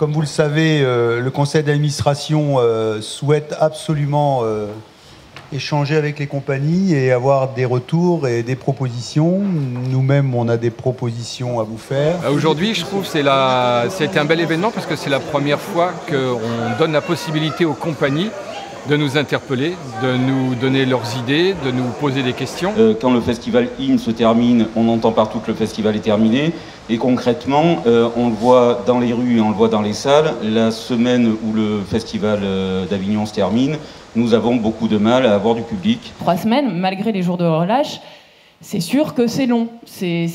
Comme vous le savez, le conseil d'administration souhaite absolument échanger avec les compagnies et avoir des retours et des propositions. Nous-mêmes, on a des propositions à vous faire. Aujourd'hui, je trouve que c'était un bel événement parce que c'est la première fois qu'on donne la possibilité aux compagnies de nous interpeller, de nous donner leurs idées, de nous poser des questions. Quand le festival IN se termine, on entend partout que le festival est terminé. Et concrètement, on le voit dans les rues et on le voit dans les salles. La semaine où le festival d'Avignon se termine, nous avons beaucoup de mal à avoir du public. 3 semaines, malgré les jours de relâche, c'est sûr que c'est long. C'est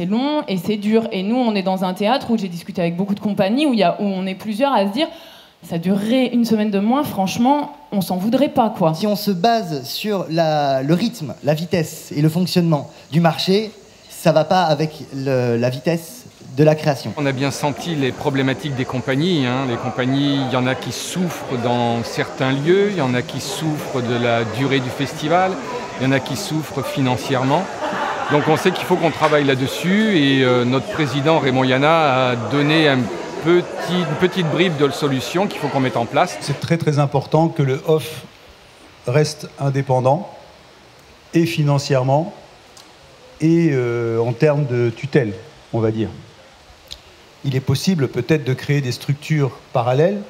long et c'est dur. Et nous, on est dans un théâtre où j'ai discuté avec beaucoup de compagnies, où on est plusieurs à se dire... Ça durerait une semaine de moins, franchement, on s'en voudrait pas, quoi. Si on se base sur le rythme, la vitesse et le fonctionnement du marché, ça va pas avec la vitesse de la création. On a bien senti les problématiques des compagnies. Les compagnies, il y en a qui souffrent dans certains lieux, il y en a qui souffrent de la durée du festival, il y en a qui souffrent financièrement. Donc on sait qu'il faut qu'on travaille là-dessus et notre président Raymond Yana a donné une petite bribe de solution qu'il faut qu'on mette en place. C'est très très important que le off reste indépendant et financièrement et en termes de tutelle, on va dire. Il est possible peut-être de créer des structures parallèles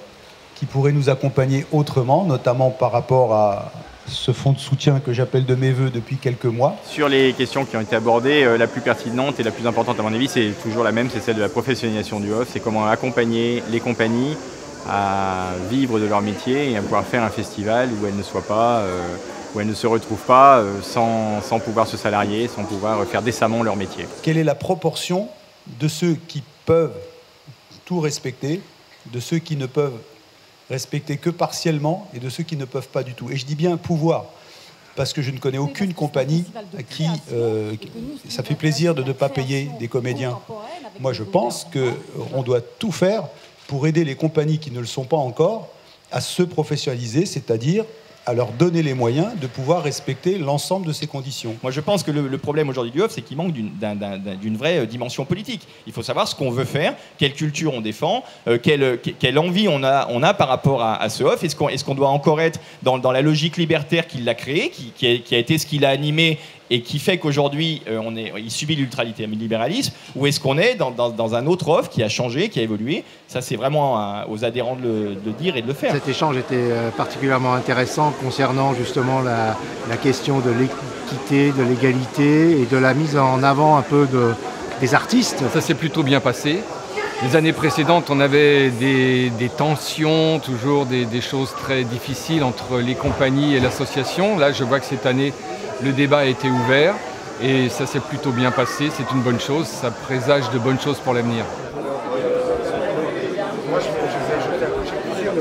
qui pourraient nous accompagner autrement, notamment par rapport à ce fonds de soutien que j'appelle de mes voeux depuis quelques mois. Sur les questions qui ont été abordées, la plus pertinente et la plus importante à mon avis, c'est toujours la même, c'est celle de la professionnalisation du off. C'est comment accompagner les compagnies à vivre de leur métier et à pouvoir faire un festival où elles ne soient pas, où elles ne se retrouvent pas sans pouvoir se salarier, sans pouvoir faire décemment leur métier. Quelle est la proportion de ceux qui peuvent tout respecter, de ceux qui ne peuvent respecter que partiellement et de ceux qui ne peuvent pas du tout. Et je dis bien pouvoir, parce que je ne connais aucune compagnie à qui ça fait plaisir de ne pas payer des comédiens. Moi, je pense qu'on doit tout faire pour aider les compagnies qui ne le sont pas encore à se professionnaliser, c'est-à-dire à leur donner les moyens de pouvoir respecter l'ensemble de ces conditions. Moi, je pense que le problème aujourd'hui du off, c'est qu'il manque d'une vraie dimension politique. Il faut savoir ce qu'on veut faire, quelle culture on défend, quelle envie on a par rapport à ce off. Est-ce qu'on doit encore être dans la logique libertaire qui l'a créé, qui a été ce qui l'a animé et qui fait qu'aujourd'hui, il subit l'ultralibéralisme, ou est-ce qu'on est dans un autre offre qui a changé, qui a évolué? Ça, c'est vraiment aux adhérents de le dire et de le faire. Cet échange était particulièrement intéressant concernant justement la question de l'équité, de l'égalité et de la mise en avant un peu des artistes. Ça s'est plutôt bien passé. Les années précédentes, on avait des tensions, toujours des choses très difficiles entre les compagnies et l'association. Là, je vois que cette année, le débat a été ouvert et ça s'est plutôt bien passé. C'est une bonne chose, ça présage de bonnes choses pour l'avenir. Moi, je vais ajouter à quoi j'ai pu dire.